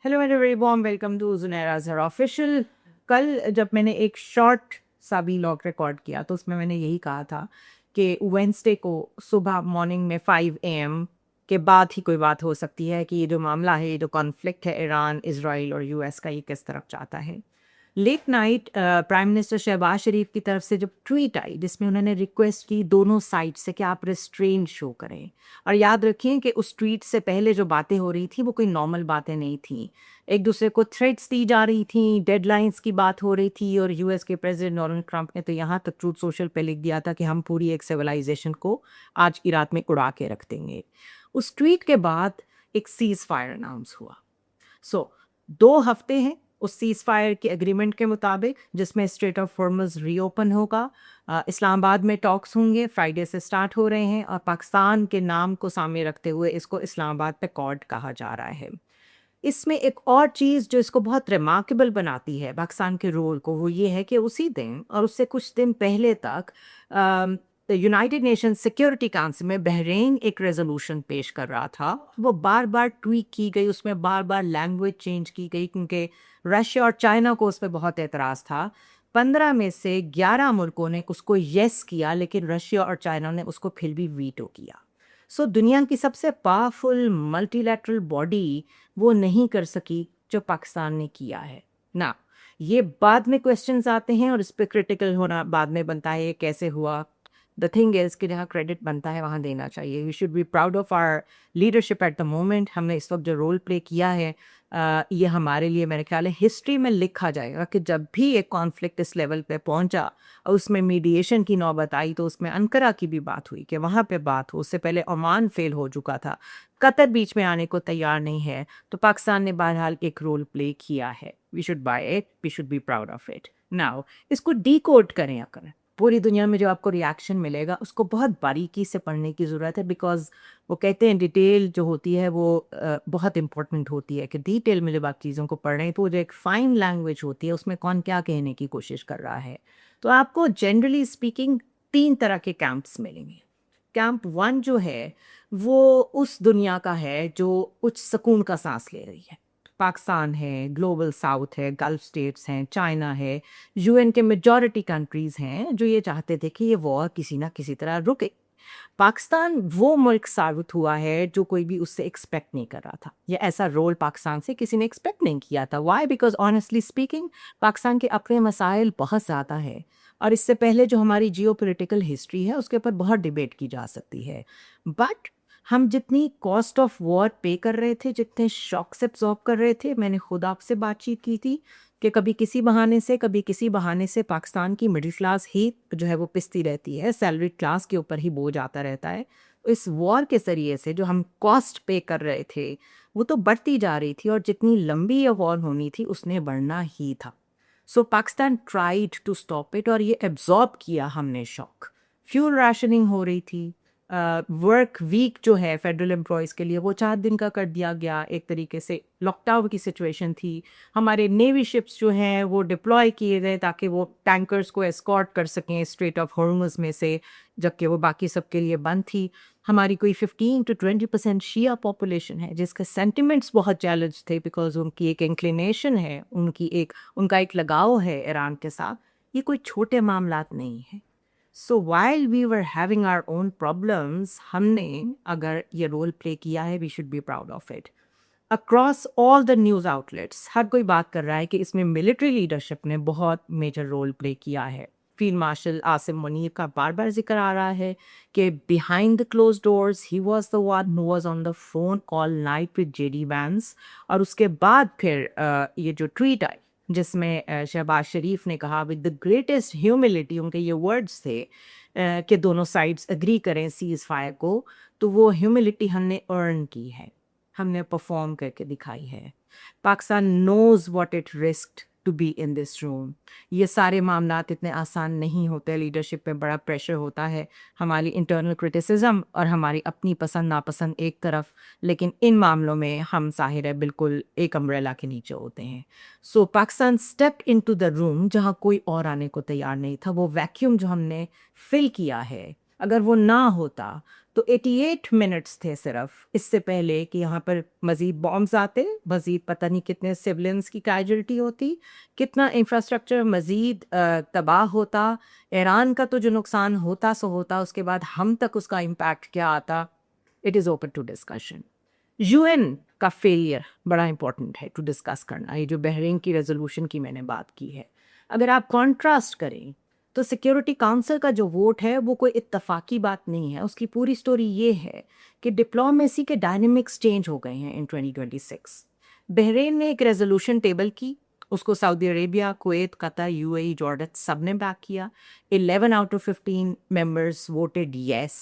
Hello मेरे very warm welcome to Junaira ज़रा official. कल जब मैंने एक शॉर्ट सा भी लॉग रिकॉर्ड किया तो उसमें मैंने यही कहा था कि वेंसडे को सुबह मॉर्निंग में 5 AM के बाद ही कोई बात हो सकती है कि ये जो मामला है, ये जो कॉन्फ्लिक्ट है ईरान इसराइल और यूएस का, ये किस तरफ जाता है। Late night prime minister Shahbaz Sharif की तरफ से जब ट्वीट आई जिसमें उन्होंने रिक्वेस्ट की दोनों साइड से कि आप रिस्ट्रेन शो करें, और याद रखें कि उस ट्वीट से पहले जो बातें हो रही थी वो कोई नॉर्मल बातें नहीं थी। एक दूसरे को थ्रेट्स दी जा रही थी, डेडलाइंस की बात हो रही थी, और यूएस के प्रेसिडेंट डोनाल्ड ट्रंप ने तो यहाँ तक ट्रूथ सोशल पे लिख दिया था कि हम पूरी एक सिविलाइजेशन को आज की रात में उड़ा के रख देंगे। उस ट्वीट के बाद एक सीज फायर अनाउंस हुआ। सो 2 हफ्ते हैं उस सीज फायर के एग्रीमेंट के मुताबिक, जिसमें स्ट्रेट ऑफ हॉर्मुज़ रीओपन होगा। इस्लामाबाद में टॉक्स होंगे, फ्राइडे से स्टार्ट हो रहे हैं, और पाकिस्तान के नाम को सामने रखते हुए इसको इस्लामाबाद पे कॉर्ड कहा जा रहा है। इसमें एक और चीज़ जो इसको बहुत रिमार्केबल बनाती है पाकिस्तान के रोल को, वो ये है कि उसी दिन और उससे कुछ दिन पहले तक यूनाइटेड नेशन सिक्योरिटी काउंसिल में बहरीन एक रेजोल्यूशन पेश कर रहा था। वो बार बार ट्वीट की गई, उसमें बार बार लैंग्वेज चेंज की गई क्योंकि रशिया और चाइना को उस पर बहुत एतराज़ था। 15 में से 11 मुल्कों ने उसको येस किया, लेकिन रशिया और चाइना ने उसको फिर भी वीटो किया। सो दुनिया की सबसे पावरफुल मल्टीलैटरल बॉडी वो नहीं कर सकी जो पाकिस्तान ने किया है ना। ये बाद में क्वेश्चंस आते हैं और इस पे क्रिटिकल होना बाद में बनता है, ये कैसे हुआ। द थिंग इज़ कि जहाँ क्रेडिट बनता है वहाँ देना चाहिए। We should be proud of our leadership at the moment. हमने इस वक्त जो रोल प्ले किया है, ये हमारे लिए मेरे ख्याल है हिस्ट्री में लिखा जाएगा कि जब भी एक कॉन्फ्लिक्ट इस लेवल पे पहुंचा और उसमें मीडिएशन की नौबत आई, तो उसमें अंकारा की भी बात हुई कि वहाँ पे बात हो। उससे पहले ओमान फेल हो चुका था, कतर बीच में आने को तैयार नहीं है, तो पाकिस्तान ने बहरहाल एक रोल प्ले किया है। We should buy it, we should be proud of it. Now इसको डीकोड करें अगर पूरी दुनिया में जो आपको रिएक्शन मिलेगा उसको बहुत बारीकी से पढ़ने की ज़रूरत है, बिकॉज वो कहते हैं डिटेल जो होती है वो बहुत इंपॉर्टेंट होती है, कि डिटेल में जब आप चीज़ों को पढ़ रहे हैं तो जो एक फ़ाइन लैंग्वेज होती है उसमें कौन क्या कहने की कोशिश कर रहा है। तो आपको जनरली स्पीकिंग 3 तरह के कैंप्स मिलेंगे। कैंप 1 जो है वो उस दुनिया का है जो उच्च सुकून का सांस ले रही है। पाकिस्तान है, ग्लोबल साउथ है, गल्फ स्टेट्स हैं, चाइना है, यूएन के मेजॉरिटी कंट्रीज़ हैं जो ये चाहते थे कि ये वॉर किसी ना किसी तरह रुके। पाकिस्तान वो मुल्क साबित हुआ है जो कोई भी उससे एक्सपेक्ट नहीं कर रहा था, या ऐसा रोल पाकिस्तान से किसी ने एक्सपेक्ट नहीं किया था। Why? Because honestly speaking Pakistan के अपने मसाइल बहुत ज़्यादा है, और इससे पहले जो हमारी जियो पोलिटिकल हिस्ट्री है उसके ऊपर बहुत डिबेट की जा सकती है। बट हम जितनी कॉस्ट ऑफ वॉर पे कर रहे थे, जितने शॉक से एब्जॉर्ब कर रहे थे, मैंने खुद आपसे बातचीत की थी कि कभी किसी बहाने से कभी किसी बहाने से पाकिस्तान की मिडिल क्लास ही जो है वो पिसती रहती है, सैलरी क्लास के ऊपर ही बोझ आता रहता है। तो इस वॉर के ज़रिए से जो हम कॉस्ट पे कर रहे थे वो तो बढ़ती जा रही थी, और जितनी लंबी ये वॉर होनी थी उसने बढ़ना ही था। So Pakistan tried to stop it, और ये एब्जॉर्ब किया हमने शॉक। फ्यूल राशनिंग हो रही थी, वर्क वीक जो है फेडरल एम्प्लॉयज़ के लिए वो 4 दिन का कर दिया गया। एक तरीके से लॉकडाउन की सिचुएशन थी। हमारे नेवी शिप्स जो हैं वो डिप्लॉय किए गए ताकि वो टैंकर्स को एस्कॉर्ट कर सकें स्ट्रेट ऑफ हॉर्मुज़ में से, जबकि वो बाकी सबके लिए बंद थी। हमारी कोई 15 to 20% शिया पॉपुलेशन है जिसके सेंटिमेंट्स बहुत चैलेंज थे, बिकॉज उनकी एक इंक्लिनेशन है, उनका एक लगाव है ईरान के साथ। ये कोई छोटे मामलात नहीं है। So while we were having our own problems, हमने अगर ये रोल प्ले किया है, we should be proud of it. Across all the news outlets हर कोई बात कर रहा है कि इसमें मिलिट्री लीडरशिप ने बहुत मेजर रोल प्ले किया है। फील्ड मार्शल आसिम मुनीर का बार बार जिक्र आ रहा है कि behind the close doors he was the one who was on the phone all night with JD Vance. और उसके बाद फिर ये जो ट्वीट आई जिसमें शहबाज शरीफ ने कहा विद द ग्रेटेस्ट ह्यूमिलिटी, उनके ये वर्ड्स थे कि दोनों साइड्स एग्री करें सीज़ फायर को, तो वो ह्यूमिलिटी हमने अर्न की है, हमने परफॉर्म करके दिखाई है। Pakistan knows what it risked to be in this room. ये सारे मामलात इतने आसान नहीं होते, लीडरशिप पे बड़ा प्रेशर होता है, हमारी इंटरनल क्रिटिसिज्म और हमारी अपनी पसंद नापसंद एक तरफ, लेकिन इन मामलों में हम ज़ाहिर है बिल्कुल एक अम्ब्रेला के नीचे होते हैं। So Pakistan step into the room जहाँ कोई और आने को तैयार नहीं था। वो वैक्यूम जो हमने फिल किया है اگر وہ نہ ہوتا تو 88 منٹس تھے صرف اس سے پہلے کہ یہاں پر مزید بامز آتے، مزید پتہ نہیں کتنے سولینس کی کیجولٹی ہوتی، کتنا انفراسٹرکچر مزید تباہ ہوتا، ایران کا تو جو نقصان ہوتا سو ہوتا، اس کے بعد ہم تک اس کا امپیکٹ کیا آتا. It is open to discussion. U N کا فیلئر بڑا امپورٹنٹ ہے ٹو ڈسکس کرنا. یہ جو بحرین کی ریزولوشن کی میں نے بات کی ہے، اگر آپ کانٹراسٹ کریں تو سیکیورٹی کونسل کا جو ووٹ ہے وہ کوئی اتفاقی بات نہیں ہے. اس کی پوری سٹوری یہ ہے کہ ڈپلومیسی کے ڈائنامکس چینج ہو گئے ہیں ان 2026. بحرین نے ایک ریزولوشن ٹیبل کی، اس کو سعودی عربیہ، کویت، قطر، یو اے ای، جارڈن سب نے بیک کیا. 11 out of 15 members voted yes.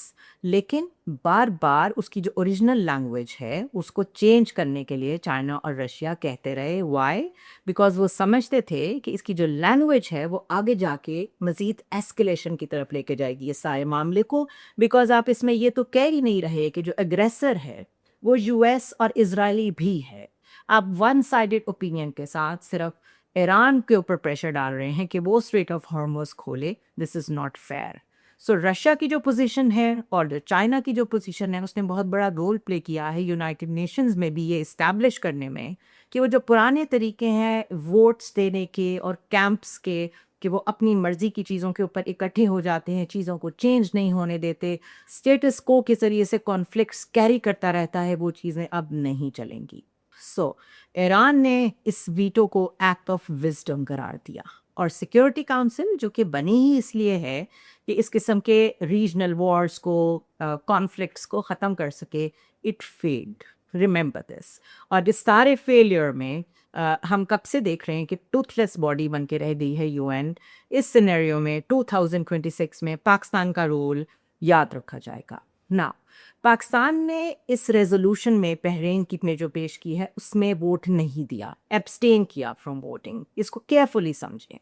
لیکن بار بار اس کی جو اوریجنل لینگویج ہے اس کو چینج کرنے کے لیے چائنا اور رشیا کہتے رہے. وائی؟ بیکاز وہ سمجھتے تھے کہ اس کی جو لینگویج ہے وہ آگے جا کے مزید ایسکلیشن کی طرف لے کے جائے گی یہ سارے معاملے کو. بیکاز آپ اس میں یہ تو کہہ ہی نہیں رہے کہ جو اگریسر ہے وہ یو ایس اور اسرائیلی بھی ہے. آپ ون سائیڈڈ اوپینین کے ساتھ صرف ایران کے اوپر پریشر ڈال رہے ہیں کہ وہ اسٹریٹ آف ہارموز کھولے. This is not fair. So Russia کی جو پوزیشن ہے اور جو چائنا کی جو پوزیشن ہے اس نے بہت بڑا رول پلے کیا ہے یونائٹڈ نیشنز میں بھی یہ اسٹیبلش کرنے میں کہ وہ جو پرانے طریقے ہیں ووٹس دینے کے اور کیمپس کے کہ وہ اپنی مرضی کی چیزوں کے اوپر اکٹھے ہو جاتے ہیں، چیزوں کو چینج نہیں ہونے دیتے، اسٹیٹس کو کے ذریعے سے کانفلکٹس کیری کرتا رہتا ہے، وہ چیزیں اب نہیں چلیں گی. سو ایران نے اس ویٹو کو ایکٹ آف وزڈم قرار دیا اور سیکیورٹی کونسل جو کہ بنی ہی اس لیے ہے کہ اس قسم کے ریجنل وارز کو کانفلکٹس کو ختم کر سکے، اٹ فیلڈ. Remember this. اور اس سارے فیلئر میں ہم کب سے دیکھ رہے ہیں کہ ٹوتھ لیس باڈی بن کے رہ گئی ہے یو این. اس سینیریو میں 2026 میں پاکستان کا رول یاد رکھا جائے گا. نا پاکستان نے اس ریزولوشن میں بحرین کی نے جو پیش کی ہے اس میں ووٹ نہیں دیا، ایبسٹین کیا فرام ووٹنگ. اس کو کیئرفلی سمجھیں.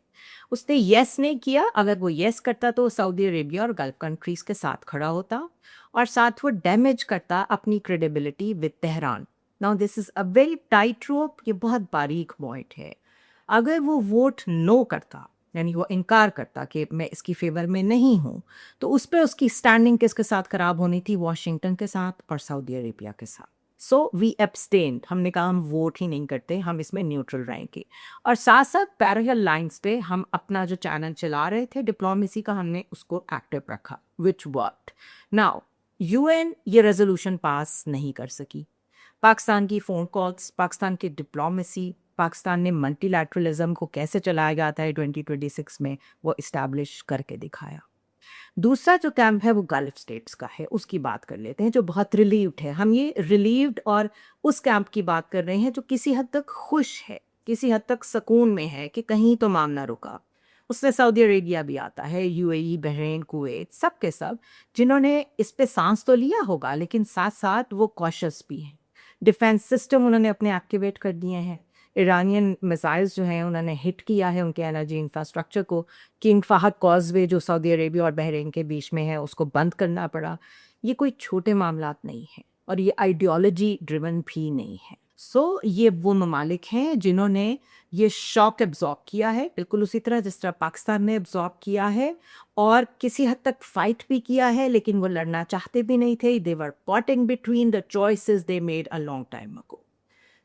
اس نے یس نہیں کیا. اگر وہ یس کرتا تو سعودی عربیہ اور گلف کنٹریز کے ساتھ کھڑا ہوتا اور ساتھ وہ ڈیمیج کرتا اپنی credibility with Tehran. Now this is a very tight روپ. یہ بہت باریک پوائنٹ ہے. اگر وہ ووٹ نو کرتا یعنی وہ انکار کرتا کہ میں اس کی فیور میں نہیں ہوں، تو اس پہ اس کی سٹینڈنگ کس کے ساتھ خراب ہونی تھی؟ واشنگٹن کے ساتھ اور سعودی عربیہ کے ساتھ. سو وی ایبسٹینڈ. ہم نے کہا ہم ووٹ ہی نہیں کرتے، ہم اس میں نیوٹرل رہیں گے. اور ساتھ ساتھ پیرل لائنس پہ ہم اپنا جو چینل چلا رہے تھے ڈپلومیسی کا، ہم نے اس کو ایکٹیو رکھا وچ ورکڈ. ناؤ یو این یہ ریزولوشن پاس نہیں کر سکی. پاکستان کی فون کالز، پاکستان کی ڈپلومیسی، پاکستان نے ملٹی لیٹرلزم کو کیسے چلایا جاتا ہے 2026 میں وہ اسٹیبلش کر کے دکھایا. دوسرا جو کیمپ ہے وہ گلف اسٹیٹس کا ہے، اس کی بات کر لیتے ہیں جو بہت ریلیوڈ ہے. ہم یہ ریلیوڈ اور اس کیمپ کی بات کر رہے ہیں جو کسی حد تک خوش ہے، کسی حد تک سکون میں ہے کہ کہیں تو معاملہ رکا. اس میں سعودی عربیہ بھی آتا ہے، U A E, Bahrain, Kuwait, سب کے سب جنہوں نے اس پہ سانس تو لیا ہوگا لیکن ساتھ ساتھ وہ کوشس بھی ہیں. ڈیفینس سسٹم انہوں نے اپنے ایکٹیویٹ کر دیے ہیں. ایرانین میزائلز جو ہیں انہوں نے ہٹ کیا ہے ان کے انرجی انفراسٹرکچر کو. کنگ فہد کاز وے جو سعودی عربیہ اور بحرین کے بیچ میں ہے اس کو بند کرنا پڑا. یہ کوئی چھوٹے معاملات نہیں ہیں اور یہ آئیڈیالوجی ڈریون بھی نہیں ہے. سو یہ وہ ممالک ہیں جنہوں نے یہ شاک ایبزارب کیا ہے، بالکل اسی طرح جس طرح پاکستان نے ایبزارب کیا ہے اور کسی حد تک فائٹ بھی کیا ہے، لیکن وہ لڑنا چاہتے بھی نہیں تھے. they were caught between the choices they made a long time ago.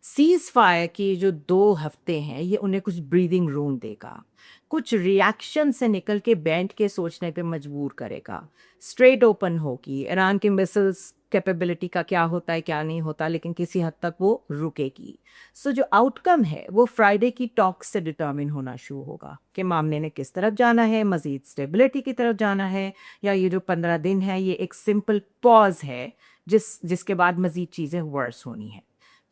Cease fire کی جو 2 ہفتے ہیں یہ انہیں کچھ بریدنگ روم دے گا، کچھ ریاکشن سے نکل کے بینٹ کے سوچنے پہ مجبور کرے گا. اسٹریٹ اوپن ہوگی، ایران کے مسلس کیپیبلٹی کا کیا ہوتا ہے کیا نہیں ہوتا، لیکن کسی حد تک وہ رکے گی. سو جو آؤٹ کم ہے وہ فرائیڈے کی ٹاک سے ڈٹرمن ہونا شروع ہوگا کہ معاملے نے کس طرف جانا ہے، مزید اسٹیبلٹی کی طرف جانا ہے، یا یہ جو 15 دن ہے یہ ایک سمپل پاز ہے جس کے بعد مزید چیزیں ورس ہونی ہیں.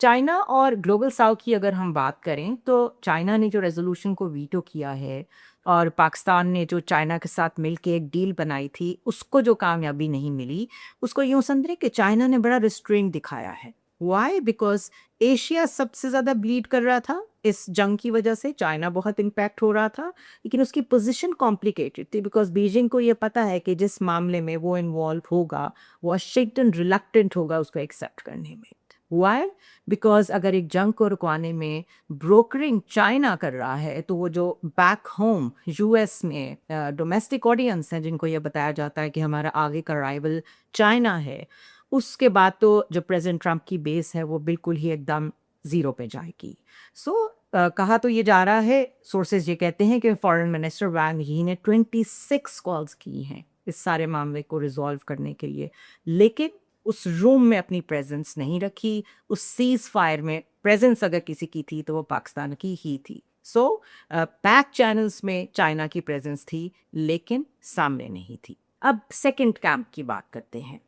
چائنا اور گلوبل ساؤتھ کی اگر ہم بات کریں تو چائنا نے جو ریزولوشن کو ویٹو کیا ہے اور پاکستان نے جو چائنا کے ساتھ مل کے ایک ڈیل بنائی تھی اس کو جو کامیابی نہیں ملی، اس کو یوں سمجھیں کہ چائنا نے بڑا ریسٹرینٹ دکھایا ہے. وائی؟ بیکاز ایشیا سب سے زیادہ بلیڈ کر رہا تھا اس جنگ کی وجہ سے. چائنا بہت امپیکٹ ہو رہا تھا لیکن اس کی پوزیشن کمپلیکیٹڈ تھی بیکاز بیجنگ کو یہ پتا ہے کہ جس معاملے میں وہ انوالو ہوگا واشنگٹن ریلکٹنٹ ہوگا اس کو ایکسیپٹ کرنے میں. हुआ है बिकॉज अगर एक जंग को रुकवाने में ब्रोकरिंग चाइना कर रहा है तो वो जो बैक होम यूएस में डोमेस्टिक ऑडियंस हैं जिनको ये बताया जाता है कि हमारा आगे का राइवल चाइना है, उसके बाद तो जो प्रेसिडेंट ट्रंप की बेस है वो बिल्कुल ही एकदम ज़ीरो पे जाएगी। सो कहा तो ये जा रहा है, सोर्सेज ये कहते हैं कि फॉरेन मिनिस्टर वांग यी ने 26 कॉल्स की हैं इस सारे मामले को रिजॉल्व करने के लिए, लेकिन उस रूम में अपनी प्रेजेंस नहीं रखी। उस सीज फायर में प्रेजेंस अगर किसी की थी तो वो पाकिस्तान की ही थी। सो बैक चैनल्स में चाइना की प्रेजेंस थी लेकिन सामने नहीं थी। अब सेकंड कैंप की बात करते हैं।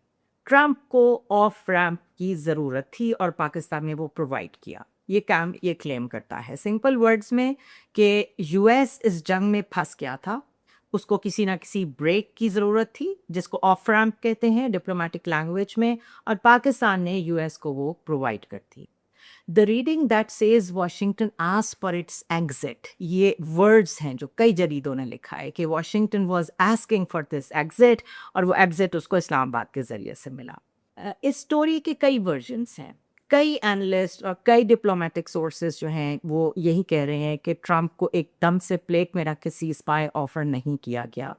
ट्रंप को ऑफ रैंप की ज़रूरत थी और पाकिस्तान ने वो प्रोवाइड किया, ये कैंप ये क्लेम करता है सिंपल वर्ड्स में कि यूएस इस जंग में फंस गया था, उसको किसी ना किसी ब्रेक की ज़रूरत थी जिसको ऑफ रैंप कहते हैं डिप्लोमेटिक लैंग्वेज में, और पाकिस्तान ने यूएस को वो प्रोवाइड कर दी। The reading that says Washington asked for its exit, ये वर्ड्स हैं जो कई जरीदों ने लिखा है कि Washington was asking for this exit और वो एग्जिट उसको इस्लामाबाद के ज़रिए से मिला। इस स्टोरी के कई वर्जन्स हैं, कई एनालिस्ट और कई डिप्लोमेटिक सोर्सेज जो हैं वो यही कह रहे हैं कि ट्रंप को एकदम से प्लेट में रख के सीज फायर ऑफर नहीं किया गया,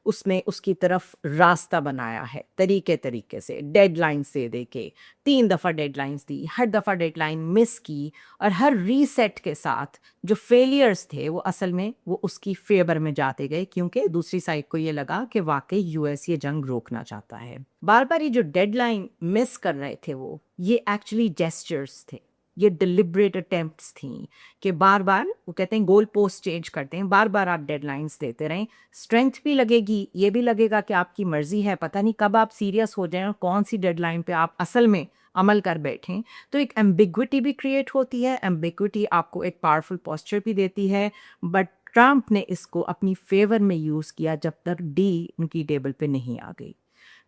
उसमें उसकी तरफ रास्ता बनाया है तरीके तरीके से, डेडलाइंस दे के 3 दफ़ा डेडलाइंस दी, हर दफ़ा डेडलाइन मिस की, और हर रीसेट के साथ जो फेलियर्स थे वो असल में वो उसकी फेवर में जाते गए क्योंकि दूसरी साइड को ये लगा कि वाकई यूएस ये जंग रोकना चाहता है। बार बार ये जो डेडलाइन मिस कर रहे थे वो ये एक्चुअली जेस्चर्स थे, ये डिलिब्रेट अटेम्प्ट्स थी कि बार बार वो कहते हैं गोल पोस्ट चेंज करते हैं, बार बार आप डेडलाइंस देते रहें, स्ट्रेंथ भी लगेगी, ये भी लगेगा कि आपकी मर्जी है, पता नहीं कब आप सीरियस हो जाएं और कौन सी डेडलाइन पे आप असल में अमल कर बैठें। तो एक एम्बिग्विटी भी क्रिएट होती है, एम्बिग्विटी आपको एक पावरफुल पोस्चर भी देती है, बट ट्रंप ने इसको अपनी फेवर में यूज़ किया जब तक डी उनकी टेबल पे नहीं आ गई।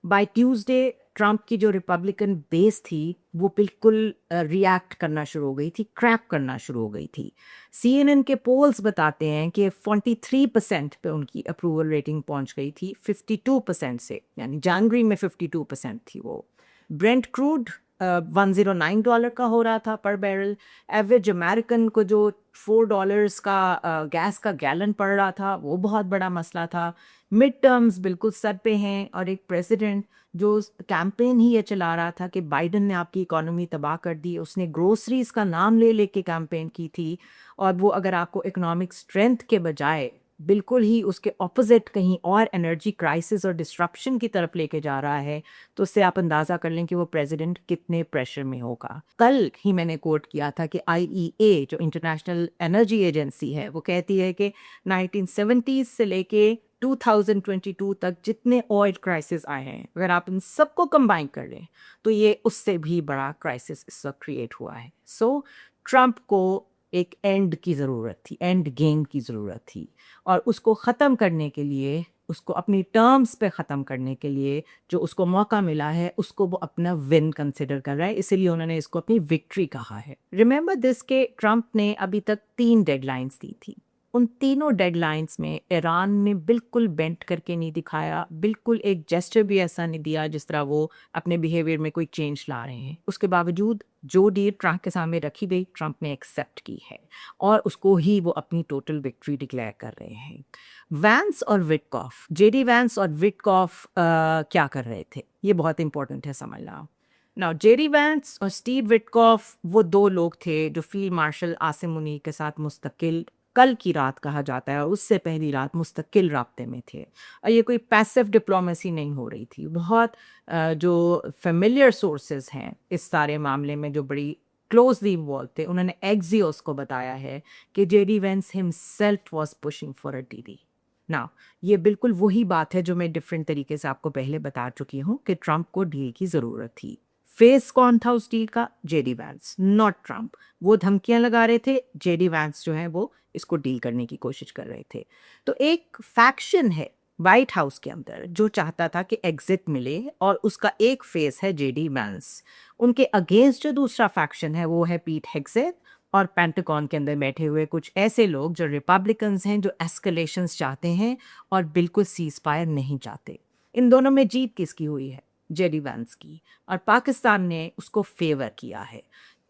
बाय ट्यूसडे ट्रंप की जो रिपब्लिकन बेस थी वो बिल्कुल रिएक्ट करना शुरू हो गई थी, क्रैक करना शुरू हो गई थी। सीएनएन के पोल्स बताते हैं कि 43% पे उनकी अप्रूवल रेटिंग पहुंच गई थी 52% से, यानी जनवरी में 52% थी वो। ब्रेंट क्रूड $109 का हो रहा था पर बैरल। एवरेज अमेरिकन को जो $4 का गैस का गैलन पड़ रहा था वो बहुत बड़ा मसला था। मिड टर्म्स बिल्कुल सर पे हैं और एक प्रेसिडेंट जो कैंपेन ही ये चला रहा था कि बाइडन ने आपकी इकोनॉमी तबाह कर दी, उसने ग्रोसरीज का नाम ले लेके कैंपेन की थी, और वो अगर आपको इकोनॉमिक स्ट्रेंथ के बजाय बिल्कुल ही उसके ऑपोजिट कहीं और एनर्जी क्राइसिस और डिस्ट्रप्शन की तरफ लेके जा रहा है, तो उससे आप अंदाज़ा कर लें कि वो प्रेसिडेंट कितने प्रेशर में होगा। कल ही मैंने कोट किया था कि IEA जो इंटरनेशनल एनर्जी एजेंसी है वो कहती है कि 1970s से लेके 2022 तक जितने ऑयल क्राइसिस आए हैं अगर आप इन सबको कंबाइन कर लें तो ये उससे भी बड़ा क्राइसिस इस वक्त क्रिएट हुआ है। सो ट्रंप को एक एंड की ज़रूरत थी, एंड गेम की ज़रूरत थी, और उसको ख़त्म करने के लिए, उसको अपनी टर्म्स पे ख़त्म करने के लिए जो उसको मौका मिला है उसको वो अपना विन कंसिडर कर रहा है, इसीलिए उन्होंने इसको अपनी विक्ट्री कहा है। रिमेंबर दिस के ट्रंप ने अभी तक 3 डेडलाइंस दी थी, उन तीनों डेडलाइंस में ईरान ने बिल्कुल बेंट करके नहीं दिखाया, बिल्कुल एक जेस्चर भी ऐसा नहीं दिया जिस तरह वो अपने बिहेवियर में कोई चेंज ला रहे हैं। उसके बावजूद जो डील ट्रंप के सामने रखी गई ट्रंप ने एक्सेप्ट की है और उसको ही वो अपनी टोटल विक्ट्री डिक्लेयर कर रहे हैं। वैंस और विटकॉफ, जेडी वैंस और विटकॉफ क्या कर रहे थे ये बहुत इंपॉर्टेंट है समझना। नाउ जेडी वैंस और स्टीव विटकॉफ वो 2 लोग थे जो फील्ड मार्शल आसिम मुनीर के साथ मुस्तकिल, कल की रात कहा जाता है और उससे पहली रात मुस्तकिल राब्ते में थे, और ये कोई पैसिव डिप्लोमेसी नहीं हो रही थी। बहुत जो फेमिलियर सोर्सेज हैं इस सारे मामले में जो बड़ी क्लोजली इन्वॉल्व थे उन्होंने एक्सियोस को बताया है कि JD Vance himself was pushing for a deal. ना ये बिल्कुल वही बात है जो मैं डिफरेंट तरीके से आपको पहले बता चुकी हूँ कि ट्रंप को डील की ज़रूरत थी। फेस कौन था उस डील का? JD Vance, not Trump. वो धमकियां लगा रहे थे, जेडी वैंस जो है वो इसको डील करने की कोशिश कर रहे थे। तो एक फैक्शन है वाइट हाउस के अंदर जो चाहता था कि एग्जिट मिले और उसका एक फेस है जेडी वैंस। उनके अगेंस्ट जो दूसरा फैक्शन है वो है पीट हेग्सेथ और पेंटागन के अंदर बैठे हुए कुछ ऐसे लोग जो रिपब्लिकन्स हैं जो एस्केलेशंस चाहते हैं और बिल्कुल सीज फायर नहीं चाहते। इन दोनों में जीत किसकी हुई है? جے ڈی وینس کی، اور پاکستان نے اس کو فیور کیا ہے.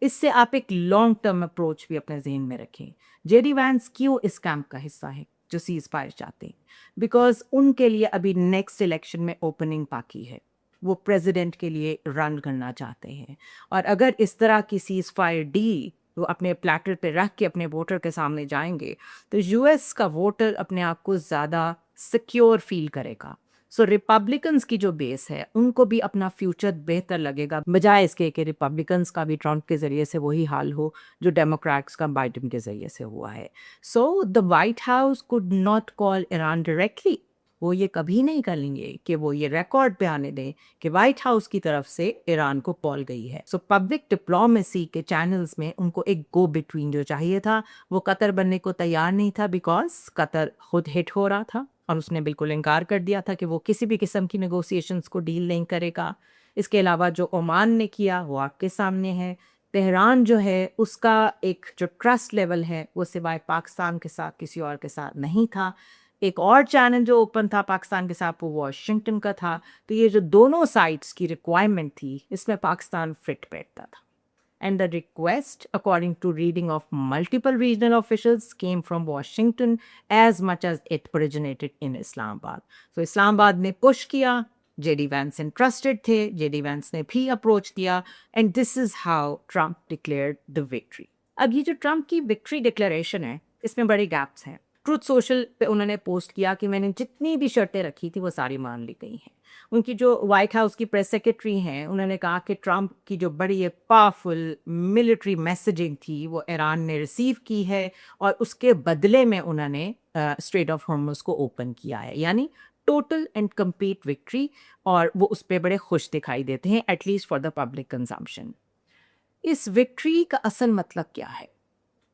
اس سے آپ ایک لانگ ٹرم اپروچ بھی اپنے ذہن میں رکھیں. جے ڈی وینس کیوں اس کیمپ کا حصہ ہے جو سیز فائر چاہتے ہیں؟ بیکاز ان کے لیے ابھی نیکسٹ الیکشن میں اوپننگ باقی ہے. وہ پریزیڈنٹ کے لیے رن کرنا چاہتے ہیں، اور اگر اس طرح کی سیز فائر ڈی وہ اپنے پلیٹر پہ رکھ کے اپنے ووٹر کے سامنے جائیں گے تو یو ایس کا ووٹر اپنے آپ کو زیادہ سیکیور فیل کرے گا. سو ریپبلکنس کی جو بیس ہے ان کو بھی اپنا فیوچر بہتر لگے گا، بجائے اس کے کہ ریپبلکنس کا بھی ٹرمپ کے ذریعے سے وہی حال ہو جو ڈیموکریٹس کا بائیڈن کے ذریعے سے ہوا ہے. So the White House could not call Iran directly. وہ یہ کبھی نہیں کریں گے کہ وہ یہ ریکارڈ پہ آنے دیں کہ وائٹ ہاؤس کی طرف سے ایران کو کال گئی ہے. سو پبلک ڈپلومیسی کے چینلز میں ان کو ایک گو بٹوین جو چاہیے تھا وہ قطر بننے کو تیار نہیں تھا، بیکاز قطر خود ہٹ ہو رہا تھا اور اس نے بالکل انکار کر دیا تھا کہ وہ کسی بھی قسم کی نیگوسیشنز کو ڈیل نہیں کرے گا. اس کے علاوہ جو عمان نے کیا وہ آپ کے سامنے ہے. تہران جو ہے اس کا ایک جو ٹرسٹ لیول ہے وہ سوائے پاکستان کے ساتھ کسی اور کے ساتھ نہیں تھا. ایک اور چینل جو اوپن تھا پاکستان کے ساتھ وہ واشنگٹن کا تھا. تو یہ جو دونوں سائڈس کی ریکوائرمنٹ تھی اس میں پاکستان فٹ بیٹھتا تھا. And the request, according to reading of multiple regional officials, came from Washington as much as it originated in Islamabad. So اسلام آباد نے push کیا، جے ڈی وینس انٹرسٹڈ تھے، جے ڈی وینس نے بھی اپروچ کیا، and this is how Trump declared the victory. اب یہ جو ٹرمپ کی وکٹری ڈکلیریشن ہے اس میں بڑے گیپس ہیں. ٹروتھ سوشل پہ انہوں نے پوسٹ کیا کہ میں نے جتنی بھی شرطیں رکھی تھی وہ ساری مان لی گئی ہیں. ان کی جو وائٹ ہاؤس کی پریس سیکرٹری ہیں انہوں نے کہا کہ ٹرمپ کی جو بڑی ایک پاورفل ملٹری میسیجنگ تھی وہ ایران نے ریسیو کی ہے، اور اس کے بدلے میں انہوں نے اسٹریٹ آف ہارمز کو اوپن کیا ہے. یعنی ٹوٹل اینڈ کمپلیٹ وکٹری، اور وہ اس پہ بڑے خوش دکھائی دیتے ہیں، at least for the public consumption. اس وکٹری کا اصل مطلب کیا ہے؟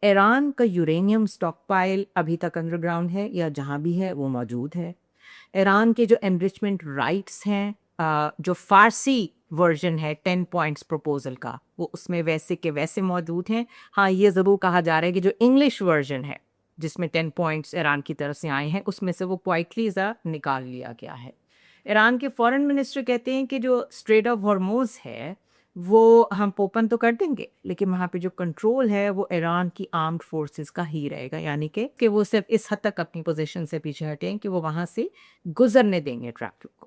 ایران کا یورینیم اسٹاک پائل ابھی تک انڈر گراؤنڈ ہے، یا جہاں بھی ہے وہ موجود ہے. ایران کے جو انریچمنٹ رائٹس ہیں، جو فارسی ورژن ہے 10 پوائنٹس پروپوزل کا، وہ اس میں ویسے کے ویسے موجود ہیں. ہاں یہ ضرور کہا جا رہا ہے کہ جو انگلش ورژن ہے جس میں 10 پوائنٹس ایران کی طرف سے آئے ہیں اس میں سے وہ کوائٹلی نکال لیا گیا ہے. ایران کے فارن منسٹر کہتے ہیں کہ جو اسٹریٹ آف ہارموز ہے وہ ہم اوپن تو کر دیں گے لیکن وہاں پہ جو کنٹرول ہے وہ ایران کی آرمڈ فورسز کا ہی رہے گا. یعنی کہ وہ صرف اس حد تک اپنی پوزیشن سے پیچھے ہٹیں کہ وہ وہاں سے گزرنے دیں گے ٹریفک کو.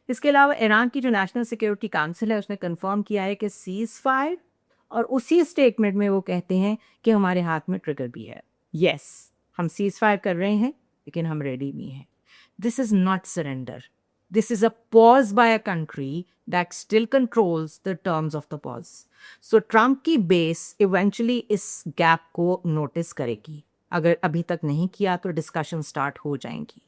اس کے علاوہ ایران کی جو نیشنل سیکیورٹی کونسل ہے اس نے کنفرم کیا ہے کہ سیز فائر، اور اسی اسٹیٹمنٹ میں وہ کہتے ہیں کہ ہمارے ہاتھ میں ٹریگر بھی ہے. یس، ہم سیز فائر کر رہے ہیں لیکن ہم ریڈی بھی ہیں. This is not surrender. This is a pause by a country that still controls the terms of the pause. So Trump کی بیس ایونچولی اس گیپ کو نوٹس کرے گی. اگر ابھی تک نہیں کیا تو ڈسکشن سٹارٹ ہو جائیں گی.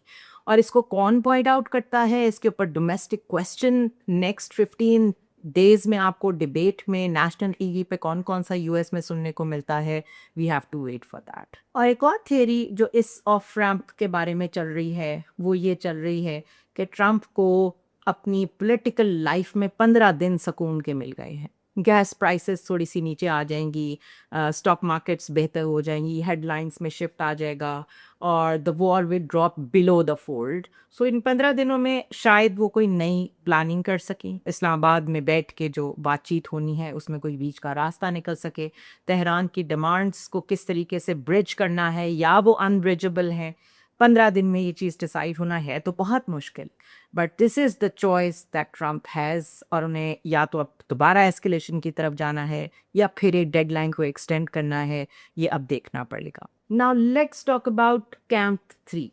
اور اس کو کون پوائنٹ آؤٹ کرتا ہے؟ اس کے اوپر ڈومیسٹک کویسچن نیکسٹ 15 ڈیز میں آپ کو ڈبیٹ میں نیشنل ٹی وی پہ کون کون سا یو ایس میں سننے کو ملتا ہے. We have to wait for that. اور ایک اور تھیوری جو اس آف ریمپ کے بارے میں چل رہی ہے وہ یہ چل رہی ہے کہ ٹرمپ کو اپنی پولیٹیکل لائف میں 15 دن سکون کے مل گئے ہیں. گیس پرائسز تھوڑی سی نیچے آ جائیں گی، اسٹاک مارکیٹس بہتر ہو جائیں گی، ہیڈ لائنس میں شفٹ آ جائے گا، اور دا وار will drop blue the fold. سو ان 15 دنوں میں شاید وہ کوئی نئی پلاننگ کر سکیں. اسلام آباد میں بیٹھ کے جو بات چیت ہونی ہے اس میں کوئی بیچ کا راستہ نکل سکے. تہران کی ڈیمانڈس کو کس طریقے سے برج کرنا ہے یا وہ انبرجبل ہیں. 15 دن میں یہ چیز ڈیسائیڈ ہونا ہے تو بہت مشکل، but this is the choice that Trump has. اور انہیں یا تو اب دوبارہ ایسکیلیشن کی طرف جانا ہے یا پھر ایک ڈیڈ لائن کو ایکسٹینڈ کرنا ہے، یہ اب دیکھنا پڑے گا. Now let's talk about camp 3.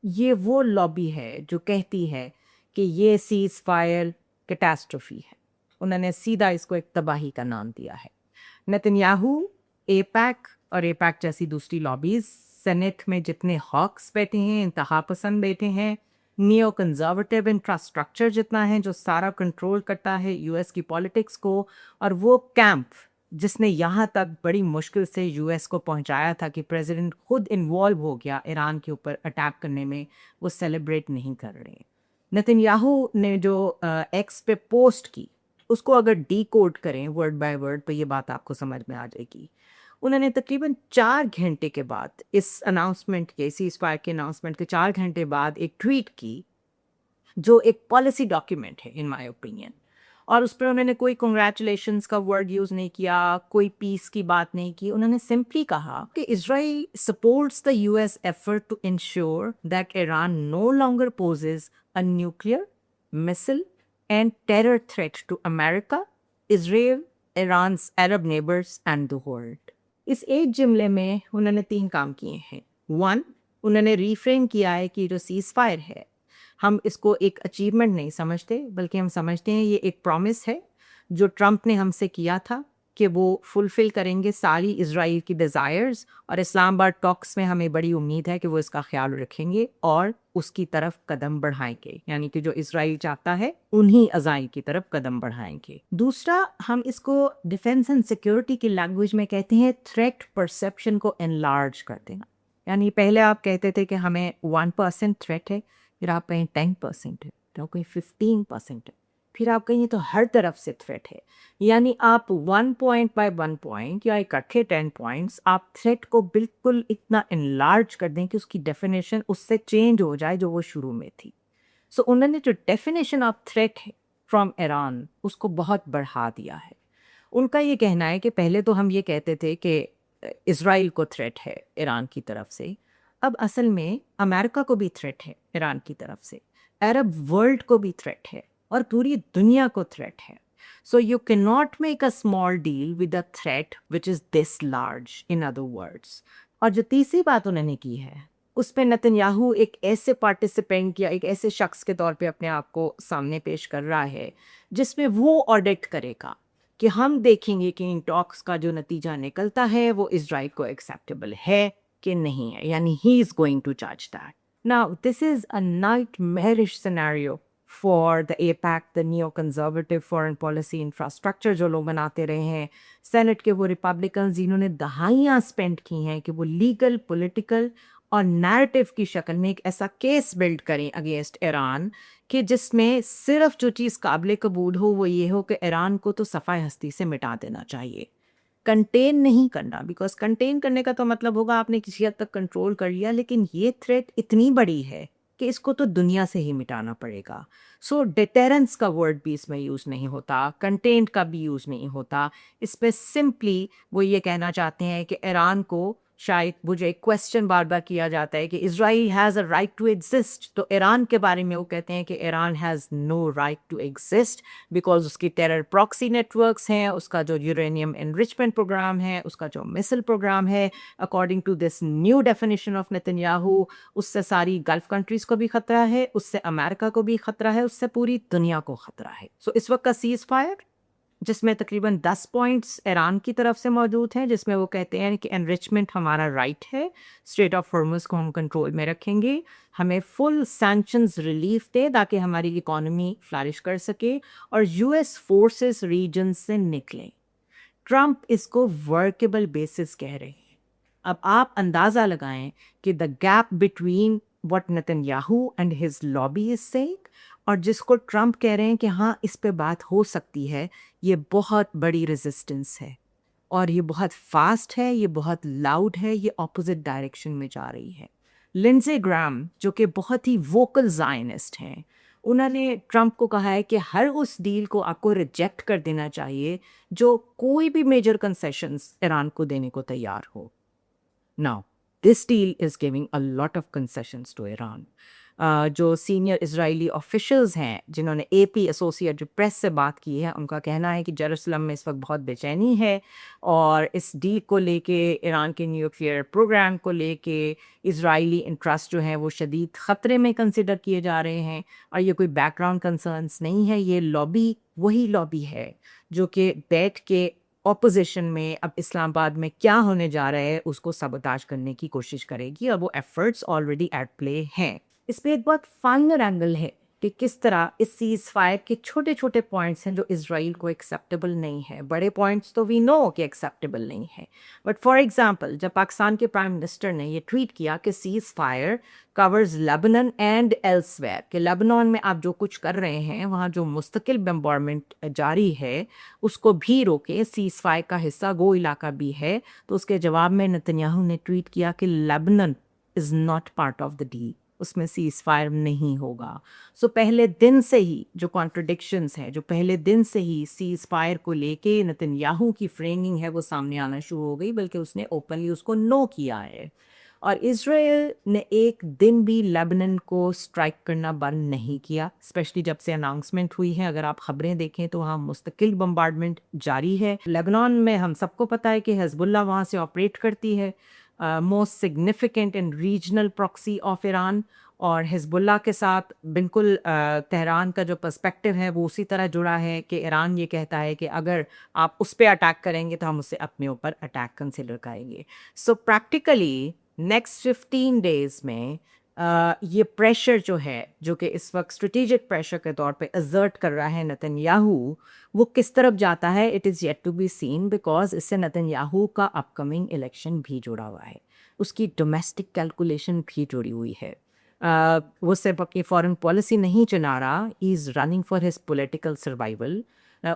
یہ وہ لابی ہے جو کہتی ہے کہ یہ سیز فائر کیٹاسٹروفی ہے. انہوں نے سیدھا اس کو ایک تباہی کا نام دیا ہے. نتنیاہو، اے پیک اور اے پیک جیسی دوسری لابیز، سینٹ میں جتنے ہاکس بیٹھے ہیں، انتہا پسند بیٹھے ہیں، نیو کنزرویٹو انفراسٹرکچر جتنا ہے جو سارا کنٹرول کرتا ہے یو ایس کی پالیٹکس کو، اور وہ کیمپ جس نے یہاں تک بڑی مشکل سے یو ایس کو پہنچایا تھا کہ پریزیڈنٹ خود انوالو ہو گیا ایران کے اوپر اٹیک کرنے میں، وہ سیلیبریٹ نہیں کر رہے. نتنیاہو نے جو ایکس پہ پوسٹ کی اس کو اگر ڈی کوڈ کریں ورڈ بائی ورڈ تو یہ بات آپ کو سمجھ میں آ جائے گی. انہوں نے تقریباً 4 گھنٹے کے بعد اس اناؤنسمنٹ کے، سیز فائر کے اناؤنسمنٹ کے 4 گھنٹے بعد ایک ٹویٹ کی جو ایک پالیسی ڈاکیومنٹ ہے ان مائی اوپینین. اور اس پہ انہوں نے کوئی کنگریچولیشنس کا ورڈ یوز نہیں کیا, کوئی پیس کی بات نہیں کی. انہوں نے سمپلی کہا کہ Israel supports the U S effort to ensure that Iran no longer poses a nuclear, missile and terror threat to America, Israel, Iran's Arab neighbours and the world. اس ایک جملے میں انہوں نے 3 کام کیے ہیں. 1, انہوں نے ریفریم کیا ہے کہ جو سیز فائر ہے ہم اس کو ایک اچیومنٹ نہیں سمجھتے, بلکہ ہم سمجھتے ہیں یہ ایک پرومس ہے جو ٹرمپ نے ہم سے کیا تھا کہ وہ فلفل کریں گے ساری اسرائیل کی ڈیزائرز, اور اسلام آباد ٹاکس میں ہمیں بڑی امید ہے کہ وہ اس کا خیال رکھیں گے اور اس کی طرف قدم بڑھائیں گے, یعنی کہ جو اسرائیل چاہتا ہے انہی عزائم کی طرف قدم بڑھائیں گے. دوسرا, ہم اس کو ڈیفینس اینڈ سیکیورٹی کی لینگویج میں کہتے ہیں تھریٹ پرسیپشن کو انلارج کر دینا. یعنی پہلے آپ کہتے تھے کہ ہمیں 1% تھریٹ ہے, پھر آپ کہیں 10% ہے, پھر آپ کہیں 15% ہے, پھر آپ کہیں تو ہر طرف سے تھریٹ ہے. یعنی آپ 1 پوائنٹ بائی 1 پوائنٹ یا اکٹھے 10 پوائنٹس آپ تھریٹ کو بالکل اتنا انلارج کر دیں کہ اس کی ڈیفینیشن اس سے چینج ہو جائے جو وہ شروع میں تھی. سو انہوں نے جو ڈیفینیشن آف تھریٹ ہے فرام ایران اس کو بہت بڑھا دیا ہے. ان کا یہ کہنا ہے کہ پہلے تو ہم یہ کہتے تھے کہ اسرائیل کو تھریٹ ہے ایران کی طرف سے, اب اصل میں امریکہ کو بھی تھریٹ ہے ایران کی طرف سے, عرب ورلڈ کو بھی تھریٹ ہے, اور پوری دنیا کو تھریٹ ہے. So you can not make a small deal with a threat which is this large, in other words. اور جو تیسری بات انہوں نے کی ہے اس پہ نتن یاہو ایک ایسے پارٹیسپینٹ یا ایک ایسے شخص کے طور پہ اپنے آپ کو سامنے پیش کر رہا ہے جس میں وہ آڈٹ کرے گا کہ ہم دیکھیں گے کہ ان ٹاکس کا جو نتیجہ نکلتا ہے وہ اسرائیل کو ایکسیپٹیبل ہے کہ نہیں ہے, یعنی ہی از گوئنگ ٹو جج that. Now, this is a nightmarish scenario for the APAC, the neo-conservative foreign policy infrastructure جو لوگ بناتے رہے ہیں, سینٹ کے وہ ریپبلکنز جنہوں نے دہائیاں اسپینڈ کی ہیں کہ وہ لیگل, پولیٹیکل اور نیریٹو کی شکل میں ایک ایسا کیس بلڈ کریں اگینسٹ ایران کہ جس میں صرف جو چیز قابل قبول ہو وہ یہ ہو کہ ایران کو تو صفحہ ہستی سے مٹا دینا چاہیے, کنٹین نہیں کرنا. بیکاز کنٹین کرنے کا تو مطلب ہوگا آپ نے کسی حد تک کنٹرول کر لیا, لیکن یہ تھریٹ اتنی بڑی ہے کہ اس کو تو دنیا سے ہی مٹانا پڑے گا. سو ڈیٹیرنس کا ورڈ بھی اس میں یوز نہیں ہوتا, کنٹینٹ کا بھی یوز نہیں ہوتا. اس پہ سمپلی وہ یہ کہنا چاہتے ہیں کہ ایران کو, شاید مجھے ایک کویسچن بار بار کیا جاتا ہے کہ Israel has a right to exist, تو ایران کے بارے میں وہ کہتے ہیں کہ Iran has no right to exist because اس کی ٹیرر پراکسی نیٹ ورکس ہیں, اس کا جو یورینیم انریچمنٹ پروگرام ہے, اس کا جو مسل پروگرام ہے, according to this new definition of Netanyahu, اس سے ساری گلف کنٹریز کو بھی خطرہ ہے, اس سے امریکہ کو بھی خطرہ ہے, اس سے پوری دنیا کو خطرہ ہے. سو اس وقت کا سیز فائر جس میں تقریباً 10 پوائنٹس ایران کی طرف سے موجود ہیں, جس میں وہ کہتے ہیں کہ انریچمنٹ ہمارا رائٹ ہے, اسٹریٹ آف ہارمز کو ہم کنٹرول میں رکھیں گے, ہمیں فل سینکشنز ریلیف دے تاکہ ہماری اکانومی فلرش کر سکے, اور یو ایس فورسز ریجن سے نکلیں. ٹرمپ اس کو ورکیبل بیسس کہہ رہے ہیں. اب آپ اندازہ لگائیں کہ the gap between what Netanyahu and his lobby is saying اور جس کو ٹرمپ کہہ رہے ہیں کہ ہاں اس پہ بات ہو سکتی ہے, یہ بہت بڑی ریزسٹنس ہے, اور یہ بہت فاسٹ ہے, یہ بہت لاؤڈ ہے, یہ اپوزٹ ڈائریکشن میں جا رہی ہے. لنزے گرام جو کہ بہت ہی ووکل زائنسٹ ہیں, انہوں نے ٹرمپ کو کہا ہے کہ ہر اس ڈیل کو آپ کو ریجیکٹ کر دینا چاہیے جو کوئی بھی میجر کنسیشنز ایران کو دینے کو تیار ہو. Now, this deal is giving a lot of concessions to Iran. جو سینئر اسرائیلی آفیشلز ہیں جنہوں نے AP ایسوسیٹڈ پریس سے بات کی ہے, ان کا کہنا ہے کہ جیروسلم میں اس وقت بہت بے چینی ہے, اور اس ڈیل کو لے کے, ایران کے نیوکلیئر پروگرام کو لے کے اسرائیلی انٹرسٹ جو ہیں وہ شدید خطرے میں کنسیڈر کیے جا رہے ہیں. اور یہ کوئی بیک گراؤنڈ کنسرنس نہیں ہے, یہ لابی وہی لابی ہے جو کہ بیٹھ کے اپوزیشن میں اب اسلام آباد میں کیا ہونے جا رہا ہے اس کو سبوتاج کرنے کی کوشش کرے گی, اور وہ ایفرٹس آلریڈی ایٹ پلے ہیں. اس پہ ایک بہت فائنر اینگل ہے کہ کس طرح اس سیز فائر کے چھوٹے چھوٹے پوائنٹس ہیں جو اسرائیل کو ایکسیپٹیبل نہیں ہے. بڑے پوائنٹس تو وی نو کہ ایکسیپٹیبل نہیں ہے, بٹ فار ایگزامپل جب پاکستان کے پرائم منسٹر نے یہ ٹویٹ کیا کہ سیز فائر کورز لیبنن اینڈ ایلسویئر, کہ لیبنان میں آپ جو کچھ کر رہے ہیں وہاں جو مستقل بمبارمنٹ جاری ہے اس کو بھی روکے, سیز فائر کا حصہ وہ علاقہ بھی ہے, تو اس کے جواب میں نتن یاہو نے ٹویٹ کیا کہ Lebanon is not part of the deal. उसमें सीज फायर नहीं होगा. सो पहले दिन से ही जो कॉन्ट्रडिक्शंस हैं, जो पहले दिन से ही सीज फायर को लेके नेतन्याहू की फ्रेमिंग है वो सामने आना शुरू हो गई, बल्कि उसने ओपनली उसको नो किया है. और इज़राइल ने एक दिन भी लेबनान को स्ट्राइक करना बंद नहीं किया, स्पेशली जब से अनाउंसमेंट हुई है. अगर आप खबरें देखें तो वहाँ मुस्तकिल बम्बार्डमेंट जारी है. लेबनान में हम सबको पता है कि हिजबुल्लाह वहाँ से ऑपरेट करती है, most significant and regional proxy of Iran. और हिजबुल्लाह के साथ बिल्कुल तेहरान का जो पर्सपेक्टिव है वो उसी तरह जुड़ा है कि ईरान ये कहता है कि अगर आप उस पर अटैक करेंगे तो हम उससे अपने ऊपर अटैक कंसिडर करेंगे. सो प्रैक्टिकली नेक्स्ट 15 डेज में ये प्रेशर जो है, जो कि इस वक्त स्ट्रेटेजिक प्रेशर के तौर पे एक्सर्ट कर रहा है नेतन्याहू, वो किस तरफ जाता है it is yet to be seen, because इससे नेतन्याहू का अपकमिंग इलेक्शन भी जुड़ा हुआ है, उसकी डोमेस्टिक कैलकुलेशन भी जुड़ी हुई है. वो सिर्फ अपनी फॉरेन पॉलिसी नहीं चला रहा, he is running for his political survival.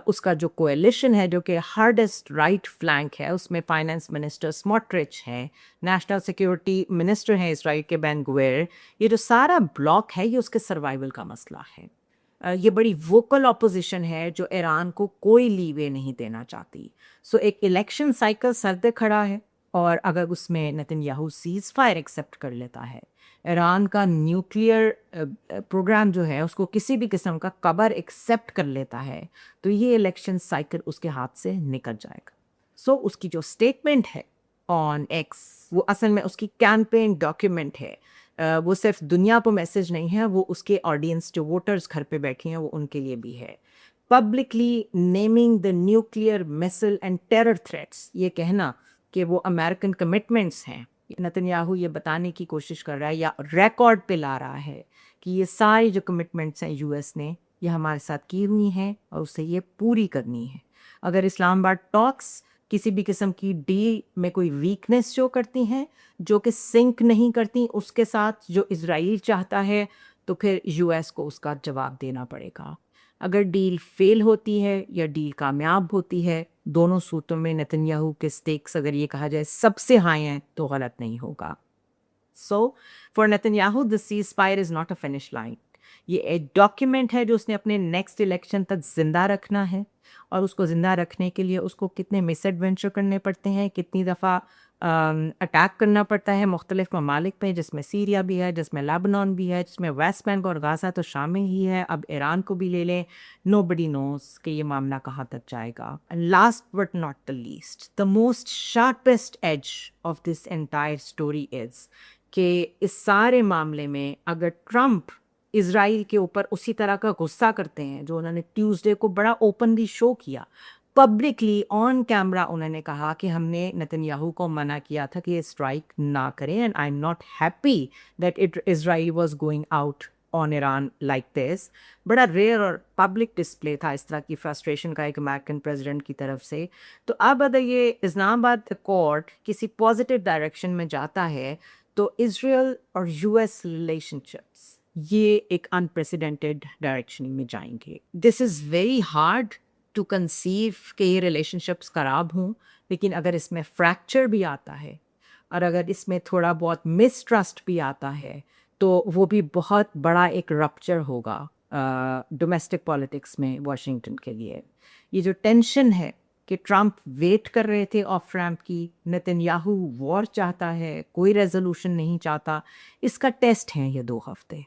उसका जो कोएलिशन है जो कि हार्डेस्ट राइट फ्लैंक है, उसमें फाइनेंस मिनिस्टर स्मोट्रिच है, नेशनल सिक्योरिटी मिनिस्टर है इसराइल के बेन गुवेर. ये जो सारा ब्लॉक है ये उसके सर्वाइवल का मसला है. ये बड़ी वोकल ऑपोजिशन है जो ईरान को कोई लीवे नहीं देना चाहती. सो एक इलेक्शन साइकिल सरदे खड़ा है, और अगर उसमें नेतन्याहू सीज फायर एक्सेप्ट कर लेता है, ईरान का न्यूक्लियर प्रोग्राम जो है उसको किसी भी किस्म का कबर एक्सेप्ट कर लेता है, तो ये इलेक्शन साइकिल उसके हाथ से निकल जाएगा. सो उसकी जो स्टेटमेंट है ऑन एक्स वो असल में उसकी कैंपेन डॉक्यूमेंट है. वो सिर्फ दुनिया को मैसेज नहीं है, वो उसके ऑडियंस जो वोटर्स घर पे बैठे हैं वो उनके लिए भी है. Publicly naming the nuclear missile and terror threats, ये कहना कि वो अमेरिकन कमिटमेंट्स हैं, नेतन्याहू ये बताने की कोशिश कर रहा है या रिकॉर्ड पे ला रहा है कि ये सारी जो कमिटमेंट्स हैं यूएस ने ये हमारे साथ की हुई हैं और उसे ये पूरी करनी है. अगर इस्लामाबाद टॉक्स किसी भी किस्म की डील में कोई वीकनेस शो करती हैं जो कि सिंक नहीं करती उसके साथ जो इजराइल चाहता है, तो फिर यूएस को उसका जवाब देना पड़ेगा. अगर डील फेल होती है या डील कामयाब होती है, दोनों सूत्रों में नेतन्याहू के स्टेक्स अगर ये कहा जाए सबसे हाई हैं तो गलत नहीं होगा. So for Netanyahu the cease fire is not a finish line. ये एक डॉक्यूमेंट है जो उसने अपने नेक्स्ट इलेक्शन तक ज़िंदा रखना है, और उसको ज़िंदा रखने के लिए उसको कितने मिसएडवेंचर करने पड़ते हैं, कितनी दफ़ा अटैक करना पड़ता है मुख्तलिफ ममालिक पे, जिसमें सीरिया भी है, जिसमें लेबनान भी है, जिसमें वेस्ट बैंक और गाज़ा तो शामिल ही है, अब ईरान को भी ले लें. नोबडी नोस कि ये मामला कहाँ तक जाएगा. Last but not the least, the most sharpest edge of this entire story is कि इस सारे मामले में अगर ट्रंप इज़राइल के ऊपर उसी तरह का गुस्सा करते हैं जो उन्होंने ट्यूसडे को बड़ा ओपनली शो किया, पब्लिकली ऑन कैमरा उन्होंने कहा कि हमने नेतन्याहू को मना किया था कि ये स्ट्राइक ना करें, and I am not happy that Israel was going out on Iran like this. बड़ा रेयर और पब्लिक डिस्प्ले था इस तरह की फ्रस्ट्रेशन का एक अमेरिकन प्रेसिडेंट की तरफ से. तो अब अगर ये इस्लामाबाद कोर्ट किसी पॉजिटिव डायरेक्शन में जाता है तो इज़राइल और यूएस रिलेशनशिप्स ये एक अनप्रेसिडेंटेड डायरेक्शन में जाएंगे. This is very hard to conceive कि ये रिलेशनशिप्स ख़राब हों, लेकिन अगर इसमें फ्रैक्चर भी आता है और अगर इसमें थोड़ा बहुत मिसट्रस्ट भी आता है तो वो भी बहुत बड़ा एक रप्चर होगा डोमेस्टिक पॉलिटिक्स में वाशिंगटन के लिए. ये जो टेंशन है कि ट्रंप वेट कर रहे थे ऑफ रैम्प की, नेतन्याहू वॉर चाहता है, कोई रेजोल्यूशन नहीं चाहता, इसका टेस्ट है ये 2 हफ्ते.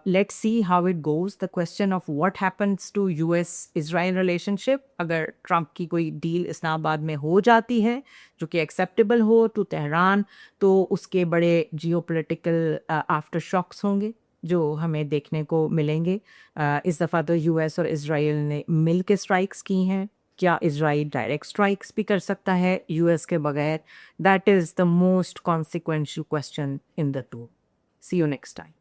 Let's see how it goes. The question of what happens to US-Israel relationship, अगर ट्रंप की कोई डील इस्लामाबाद में हो जाती है जो कि एक्सेप्टेबल हो टू तेहरान, तो उसके बड़े जियोपॉलिटिकल आफ्टर शॉक्स होंगे जो हमें देखने को मिलेंगे. इस दफ़ा तो यूएस और इज़राइल ने मिल के स्ट्राइक्स की हैं. क्या इज़राइल डायरेक्ट स्ट्राइक्स भी कर सकता है यूएस के बगैर? That is the most consequential question in the two. See you next time.